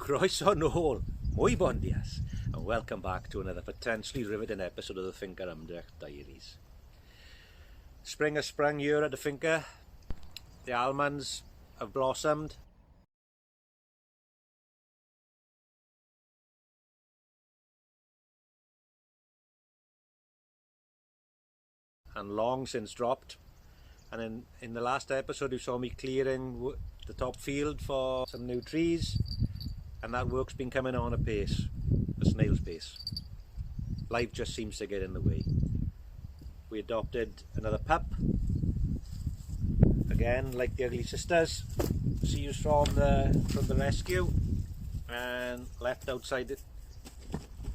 Croeso nôl, muy bon dias, and welcome back to another potentially riveting episode of the Finca Ymdrech Diaries. Spring has sprung here at the Finca. The almonds have blossomed. And long since dropped. And in the last episode you saw me clearing the top field for some new trees, and that work's been coming on apace, a snail's pace. Life just seems to get in the way. We adopted another pup, again like the ugly sisters. She was from the rescue and left outside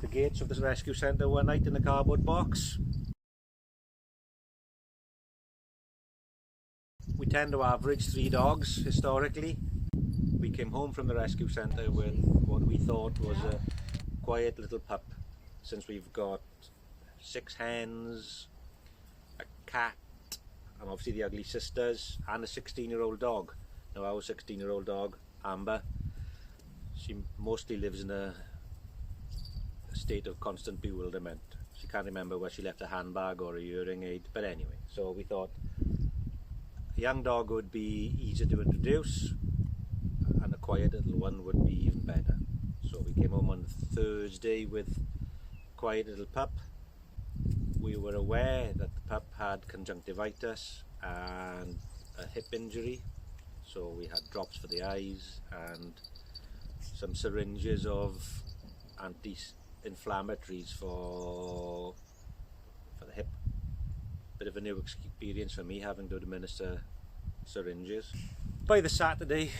the gates of this rescue centre one night in a cardboard box. We tend to average 3 dogs historically. We came home from the rescue centre with what we thought was a quiet little pup, since we've got 6 hens, a cat, and obviously the ugly sisters, and a 16-year-old dog. Now our 16-year-old dog, Amber, she mostly lives in a state of constant bewilderment. She can't remember where she left a handbag or a hearing aid, but anyway, so we thought a young dog would be easier to introduce, and a quiet little one would be even better. So we came home on Thursday with a quiet little pup. We were aware that the pup had conjunctivitis and a hip injury, so we had drops for the eyes and some syringes of anti-inflammatories for the hip. Bit of a new experience for me, having to administer syringes. By the Saturday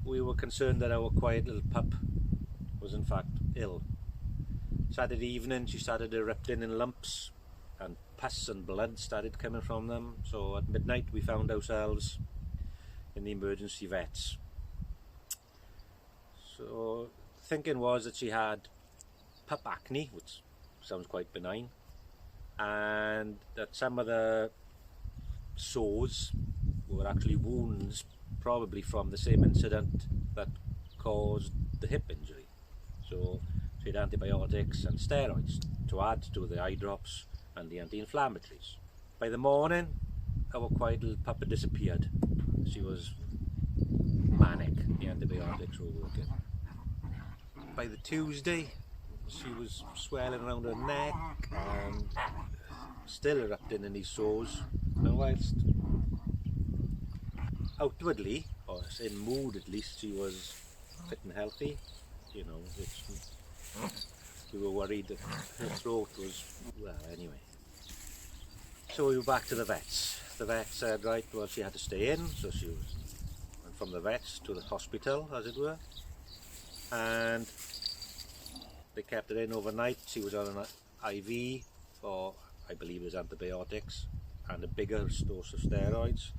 we were concerned that our quiet little pup was in fact ill. Saturday evening she started erupting in lumps, and pus and blood started coming from them, so at midnight we found ourselves in the emergency vets. So thinking was that she had pup acne, which sounds quite benign, and that some of the sores were actually wounds, probably from the same incident that caused the hip injury. So she had antibiotics and steroids to add to the eye drops and the anti-inflammatories. By the morning our quiet little pup had disappeared. She was manic, the antibiotics were working. By the Tuesday she was swelling around her neck and still erupting in these sores. And whilst outwardly, or in mood at least, she was fit and healthy, you know, we were worried that her throat was, well, anyway. So we were back to the vets. The vet said, right, well, she had to stay in, so she went from the vets to the hospital, as it were, and they kept her in overnight. She was on an IV for, I believe it was antibiotics, and a bigger dose of steroids.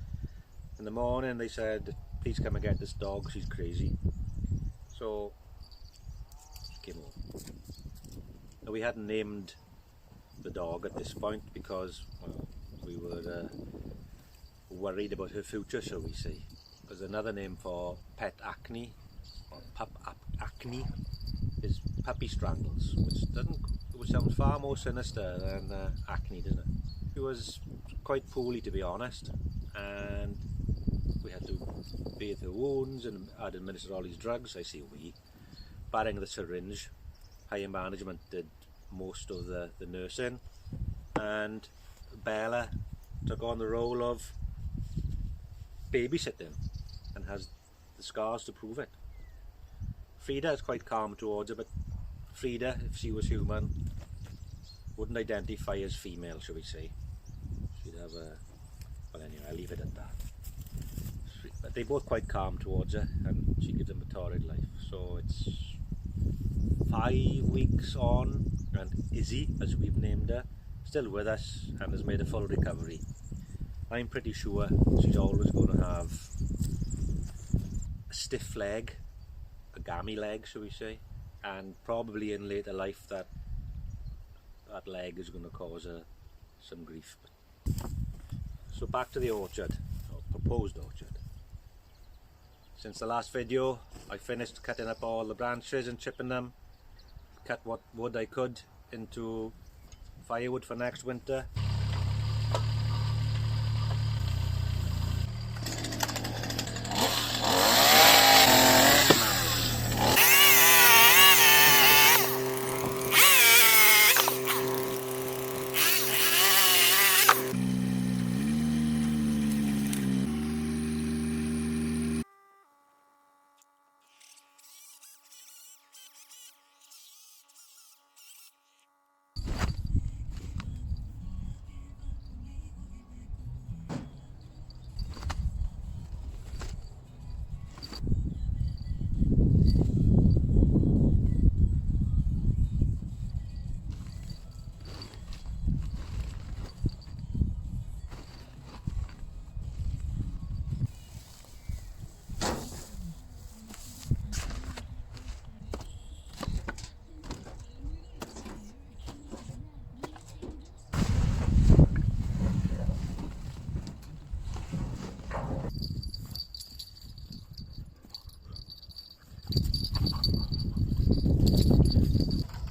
In the morning they said, please come and get this dog, she's crazy. So she came home. Now, we hadn't named the dog at this point because, well, we were worried about her future, shall we say. Because another name for pet acne, or pup acne, is puppy strangles, which sounds far more sinister than acne, doesn't it? She was quite poorly, to be honest, and we had to bathe her wounds and I'd administer all these drugs. I say we, barring the syringe. Higher management did most of the nursing, and Bella took on the role of babysitting and has the scars to prove it. Frida is quite calm towards her, but Frida, if she was human, wouldn't identify as female, shall we say. She'd have a... well, anyway, I'll leave it at that. But they're both quite calm towards her, and she gives them a torrid life. So it's 5 weeks on, and Izzy, as we've named her, still with us and has made a full recovery. I'm pretty sure she's always going to have a stiff leg, a gammy leg, shall we say, and probably in later life that leg is going to cause her some grief. So back to the orchard, or proposed orchard. Since the last video, I finished cutting up all the branches and chipping them. Cut what wood I could into firewood for next winter.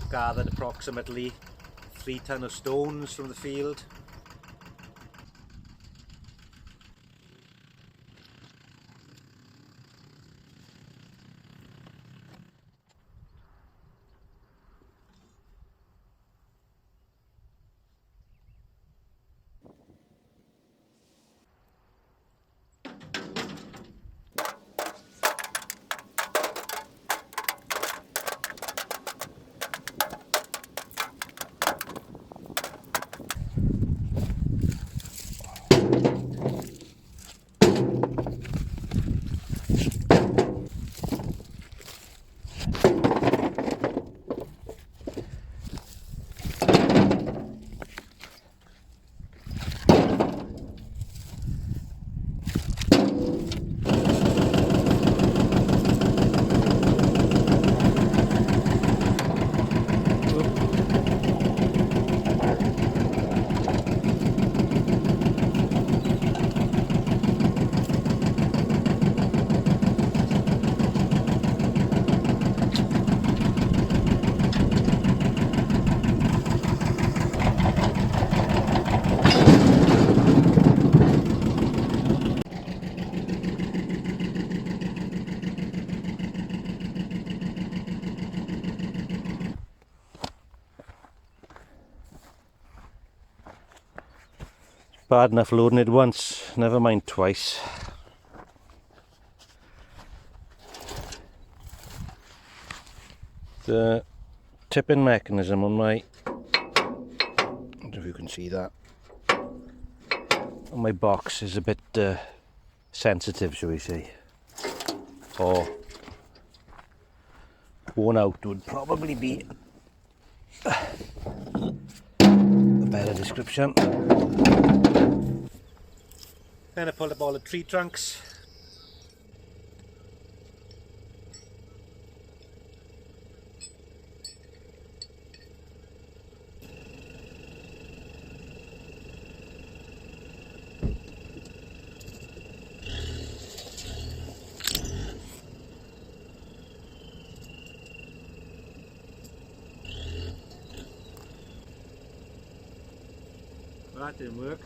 Gathered approximately 3 tons of stones from the field. Bad enough loading it once, never mind twice. The tipping mechanism on my, I don't know if you can see that, on my box is a bit sensitive, shall we say, or worn out would probably be a better description. Then I pulled up all the tree trunks. That didn't work.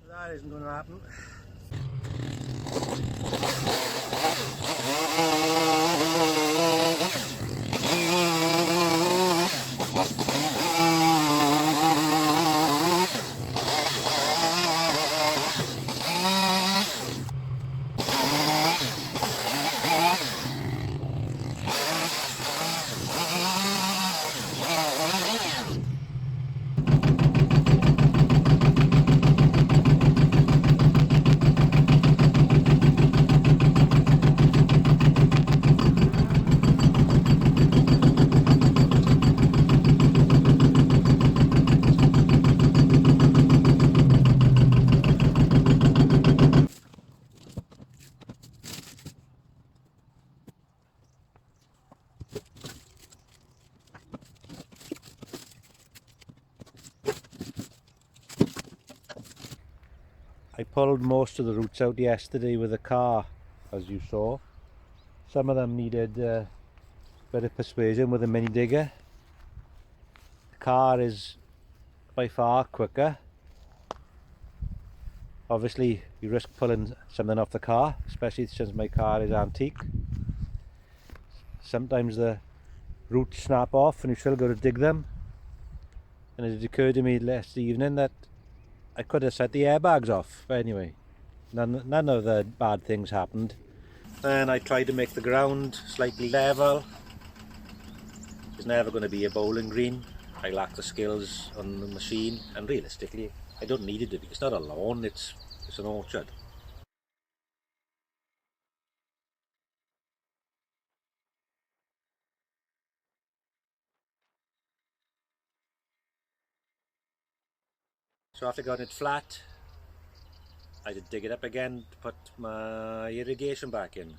That isn't going to happen. pulled most of the roots out yesterday with a car, as you saw. Some of them needed a bit of persuasion with a mini digger. The car is by far quicker. Obviously you risk pulling something off the car, especially since my car is antique. Sometimes the roots snap off and you still got to dig them. And it occurred to me last evening that I could have set the airbags off. But anyway, none of the bad things happened. Then I tried to make the ground slightly level. It's never going to be a bowling green. I lack the skills on the machine, and realistically I don't need it to be. It's not a lawn, it's an orchard. So after getting it flat, I had to dig it up again to put my irrigation back in.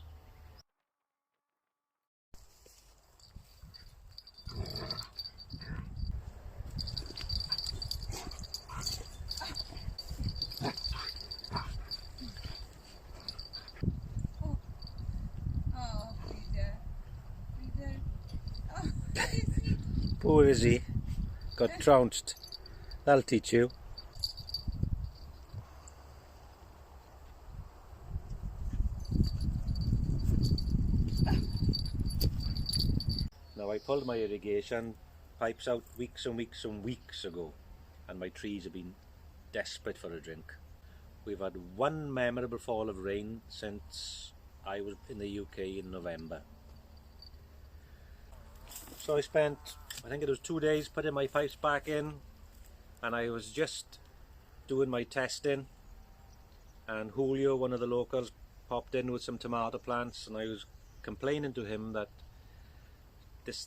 Poor is he? Got trounced. That'll teach you. Now I pulled my irrigation pipes out weeks and weeks and weeks ago, and my trees have been desperate for a drink. We've had one memorable fall of rain since I was in the UK in November. So I spent, I think it was 2 days putting my pipes back in, and I was just doing my testing, and Julio, one of the locals, popped in with some tomato plants, and I was complaining to him that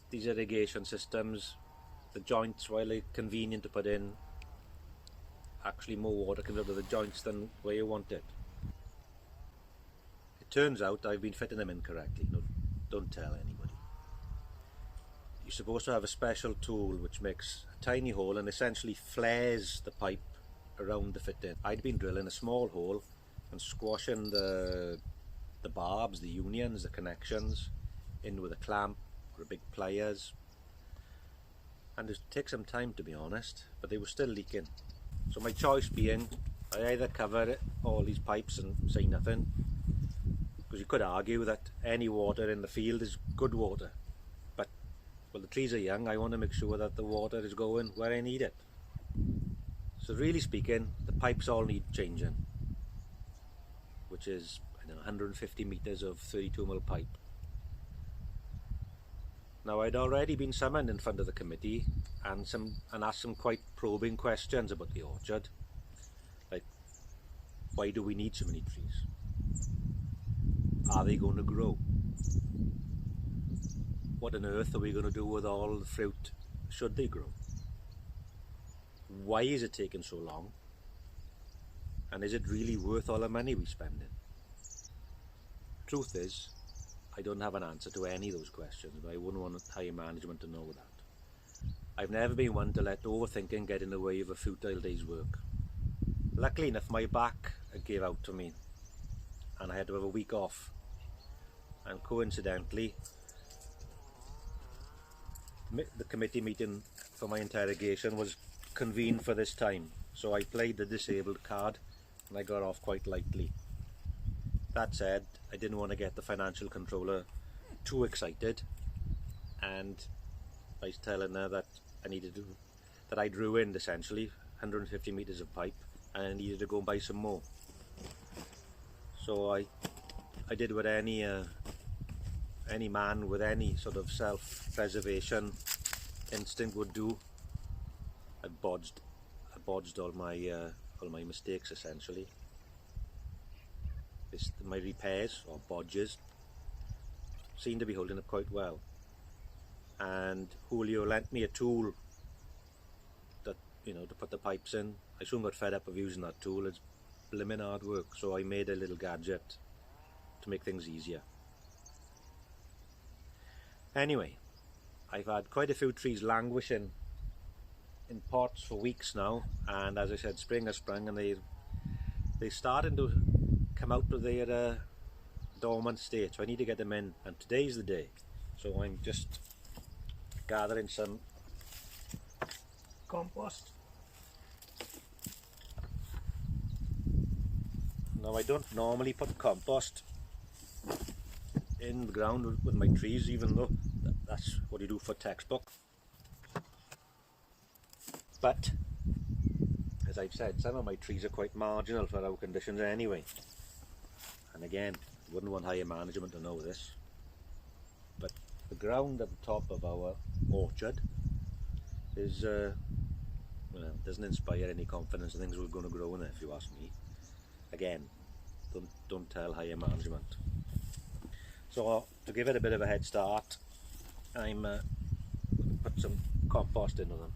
these irrigation systems, the joints, while they're convenient to put in, actually more water comes out of the joints than where you want it. It turns out I've been fitting them incorrectly. No, don't tell anybody. You're supposed to have a special tool which makes a tiny hole and essentially flares the pipe around the fit-in. I'd been drilling a small hole and squashing the barbs, the unions, the connections in with a clamp or a big pliers, and it took some time, to be honest, but they were still leaking. So my choice being, I either cover all these pipes and say nothing, because you could argue that any water in the field is good water, but well, the trees are young, I want to make sure that the water is going where I need it. So really speaking, the pipes all need changing, which is 150 metres of 32mm pipe. Now I'd already been summoned in front of the committee and asked some quite probing questions about the orchard, like why do we need so many trees? Are they going to grow? What on earth are we going to do with all the fruit should they grow? Why is it taking so long? And is it really worth all the money we're spending? Truth is, I don't have an answer to any of those questions, but I wouldn't want higher management to know that. I've never been one to let overthinking get in the way of a futile day's work. Luckily enough, my back gave out to me and I had to have a week off, and coincidentally the committee meeting for my interrogation was convened for this time, so I played the disabled card and I got off quite lightly. That said, I didn't want to get the financial controller too excited, and I was telling her that I'd ruined essentially 150 metres of pipe and I needed to go and buy some more. So I did what any man with any sort of self-preservation instinct would do. I bodged all my mistakes essentially. My repairs, or bodges, seem to be holding up quite well, and Julio lent me a tool that, to put the pipes in. I soon got fed up of using that tool. It's blimmin' hard work, so I made a little gadget to make things easier. Anyway, I've had quite a few trees languishing in pots for weeks now, and as I said, spring has sprung and they're starting to come out of their dormant state, so I need to get them in, and today's the day. So I'm just gathering some compost. Now I don't normally put compost in the ground with my trees, even though that's what you do for textbook. But as I've said, some of my trees are quite marginal for our conditions anyway. And again, I wouldn't want higher management to know this, but the ground at the top of our orchard is well, doesn't inspire any confidence in things we're going to grow in there, if you ask me. Again, don't tell higher management. So to give it a bit of a head start, I'm put some compost into them.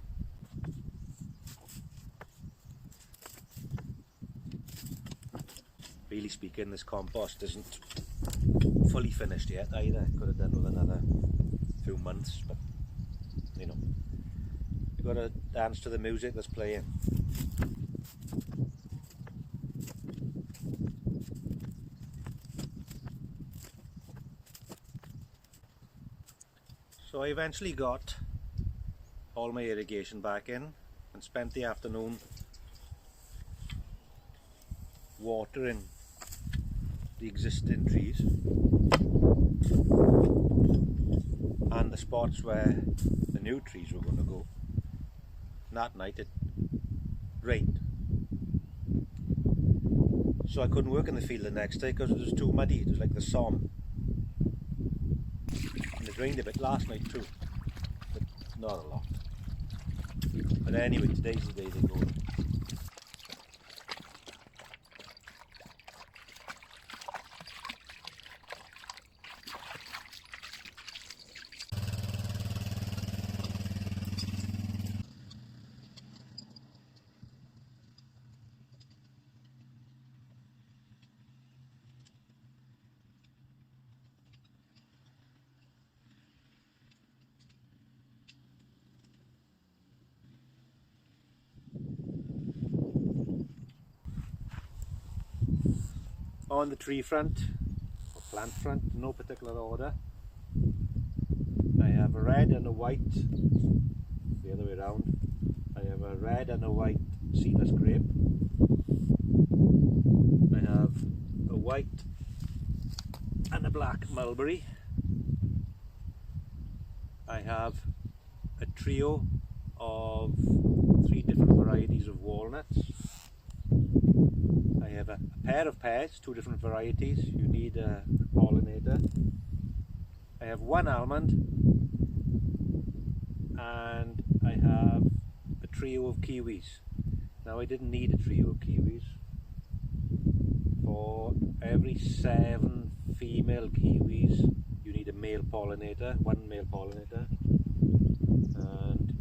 Really speaking, this compost isn't fully finished yet either. Could have done with another few months, but you know, you've got to dance to the music that's playing. So I eventually got all my irrigation back in and spent the afternoon watering the existing trees and the spots where the new trees were going to go. And that night it rained, so I couldn't work in the field the next day because it was too muddy. It was like the Somme, and it rained a bit last night too, but not a lot. But anyway, today's the day they go. On the tree front, or plant front, no particular order, I have a red and a white, the other way around, I have a red and a white seedless grape, I have a white and a black mulberry, I have a trio of 3 different varieties of walnuts, I have a pair of pears, 2 different varieties. You need a pollinator. I have 1 almond, and I have a trio of kiwis. Now I didn't need a trio of kiwis. For every 7 female kiwis you need a male pollinator, 1 male pollinator, and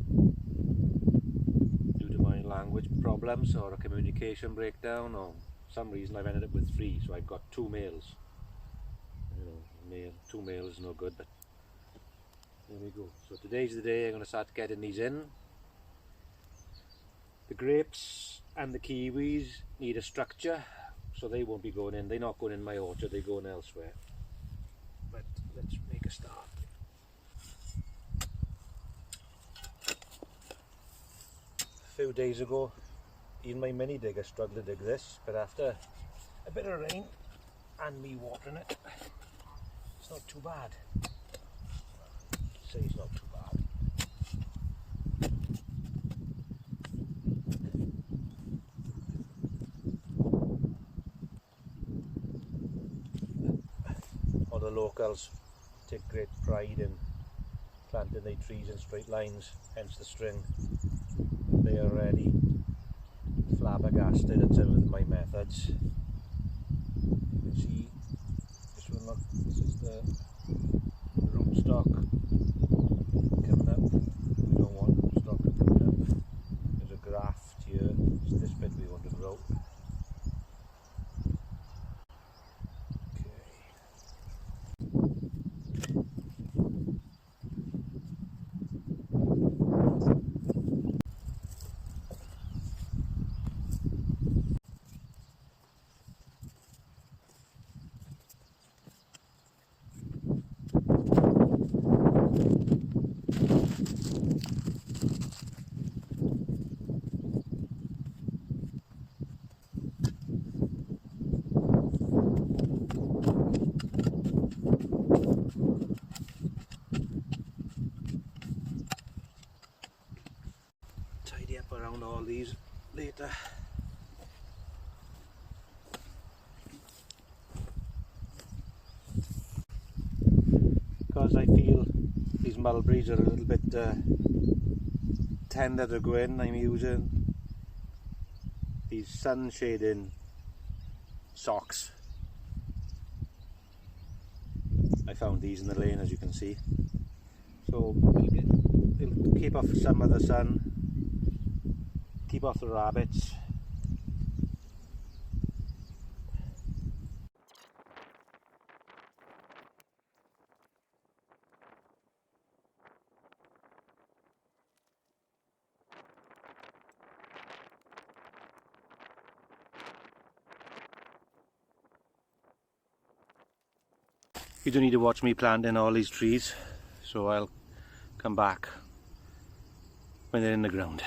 due to my language problems or a communication breakdown or some reason I've ended up with 3, so I've got 2 males. You know, 2 males is no good, but there we go. So today's the day I'm going to start getting these in. The grapes and the kiwis need a structure, so they won't be going in. They're not going in my orchard, they're going elsewhere. But let's make a start. A few days ago, even my mini digger struggled to dig this, but after a bit of rain and me watering it, it's not too bad. I'd say it's not too bad. All the locals take great pride in planting their trees in straight lines, hence the string. They are already flabbergasted at some of my methods. You can see this one, look, this is the rootstock coming up. We don't want rootstock coming up. There's a graft here, it's this bit we want to grow. I feel these mulberries are a little bit tender to go in. I'm using these sun shading socks. I found these in the lane, as you can see. So it'll keep off some of the sun, keep off the rabbits. You don't need to watch me planting all these trees, so I'll come back when they're in the ground.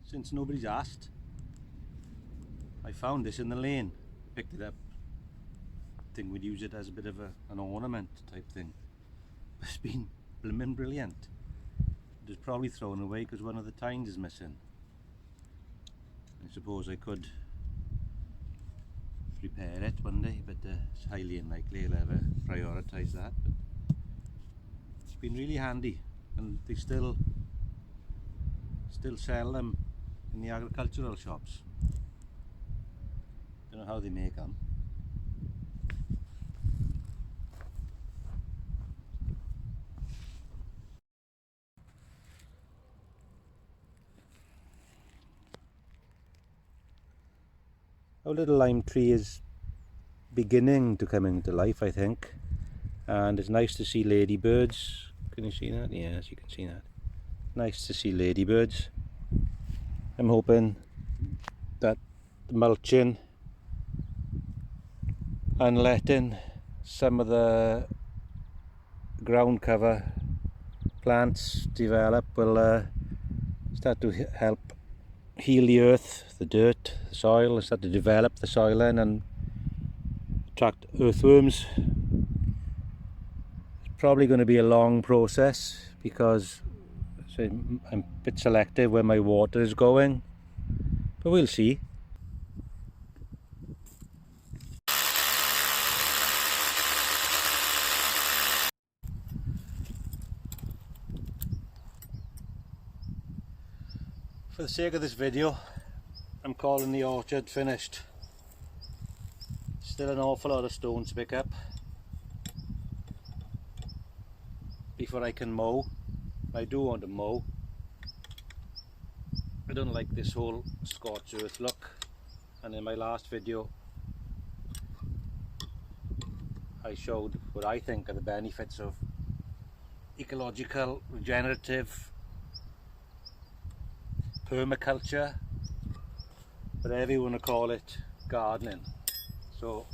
Since nobody's asked, I found this in the lane, picked it up. I think we'd use it as a bit of an ornament type thing. It's been blimmin' brilliant. It was probably thrown away because one of the tines is missing. I suppose I could repair it one day, but it's highly unlikely I'll ever prioritise that. But it's been really handy, and they still sell them in the agricultural shops. Don't know how they make them. Our little lime tree is beginning to come into life, I think, and it's nice to see ladybirds. Can you see that? Yes, you can see that. Nice to see ladybirds. I'm hoping that the mulching and letting some of the ground cover plants develop will start to help heal the earth, the dirt, the soil, and start to develop the soil in and attract earthworms. It's probably going to be a long process because I'm a bit selective where my water is going, but we'll see. For the sake of this video, I'm calling the orchard finished. Still an awful lot of stones to pick up before I can mow. I do want to mow. I don't like this whole scorched earth look, and in my last video I showed what I think are the benefits of ecological, regenerative permaculture, whatever you want to call it, gardening. So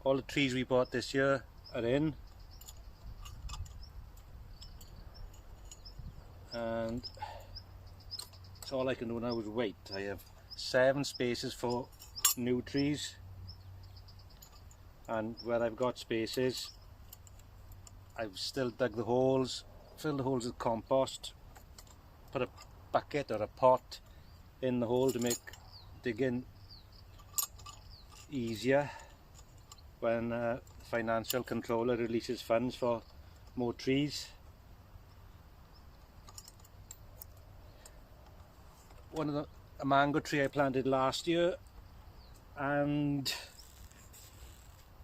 all the trees we bought this year are in, and so all I can do now is wait. I have 7 spaces for new trees, and where I've got spaces I've still dug the holes, filled the holes with compost, put a bucket or a pot in the hole to make digging easier when the financial controller releases funds for more trees. A mango tree I planted last year, and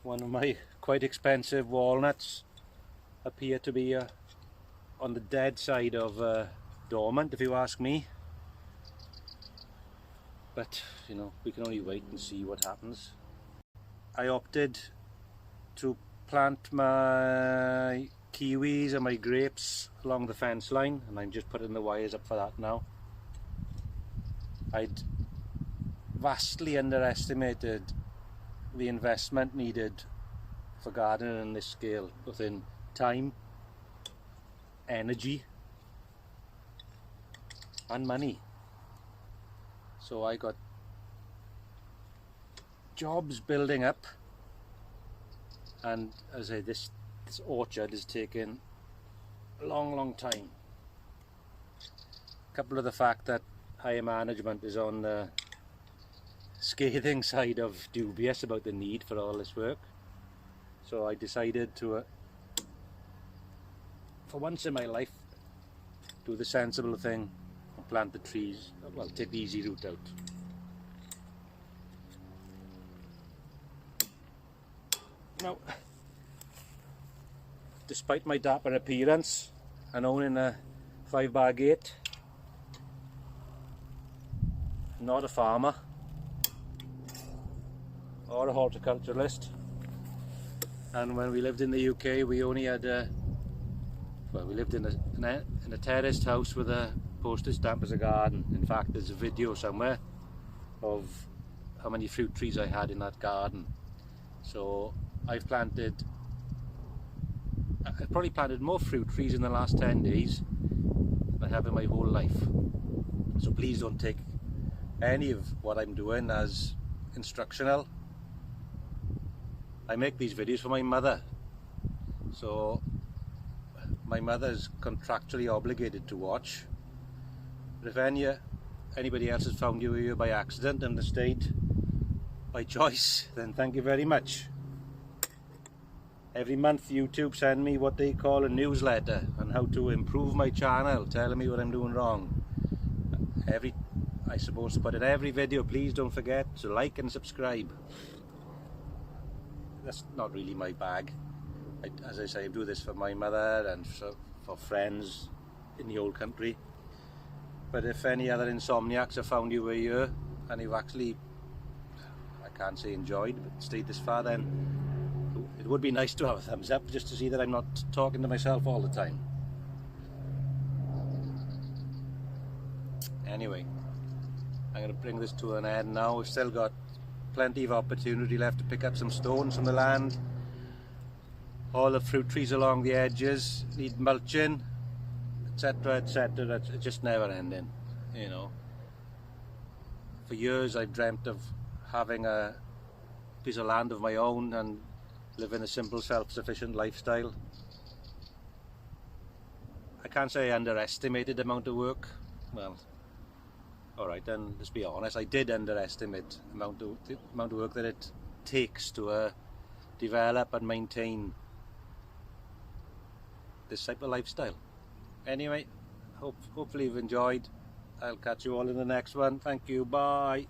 one of my quite expensive walnuts appear to be on the dead side of dormant if you ask me, but you know, we can only wait and see what happens. I opted to plant my kiwis and my grapes along the fence line, and I'm just putting the wires up for that now. I'd vastly underestimated the investment needed for gardening on this scale, both in time, energy and money. So I got jobs building up, and as I say, this orchard is taking a long time. Coupled with the fact that higher management is on the scathing side of dubious about the need for all this work, so I decided to for once in my life do the sensible thing and plant the trees, well, take the easy route out. Now, despite my dapper appearance and owning a 5-bar gate, not a farmer or a horticulturalist, and when we lived in the UK we only had we lived in a terraced house with a postage stamp as a garden. In fact, there's a video somewhere of how many fruit trees I had in that garden. So I've probably planted more fruit trees in the last 10 days than I have in my whole life. So please don't take any of what I'm doing as instructional. I make these videos for my mother, so my mother's contractually obligated to watch. But if anybody else has found you here by accident and stayed by choice, then thank you very much. Every month YouTube send me what they call a newsletter on how to improve my channel, telling me what I'm doing wrong. I suppose to put in every video, please don't forget to like and subscribe. That's not really my bag. As I say, I do this for my mother and for friends in the old country. But if any other insomniacs have found you here and you've actually, I can't say enjoyed, but stayed this far, then it would be nice to have a thumbs up just to see that I'm not talking to myself all the time. Anyway, I'm going to bring this to an end now. We've still got plenty of opportunity left to pick up some stones from the land. All the fruit trees along the edges need mulching, etc, etc. It's just never ending, you know. For years I've dreamt of having a piece of land of my own and living a simple, self-sufficient lifestyle. I can't say I underestimated the amount of work. Well, alright then, let's be honest, I did underestimate the amount of work that it takes to develop and maintain this type of lifestyle. Anyway, hopefully you've enjoyed. I'll catch you all in the next one. Thank you, bye.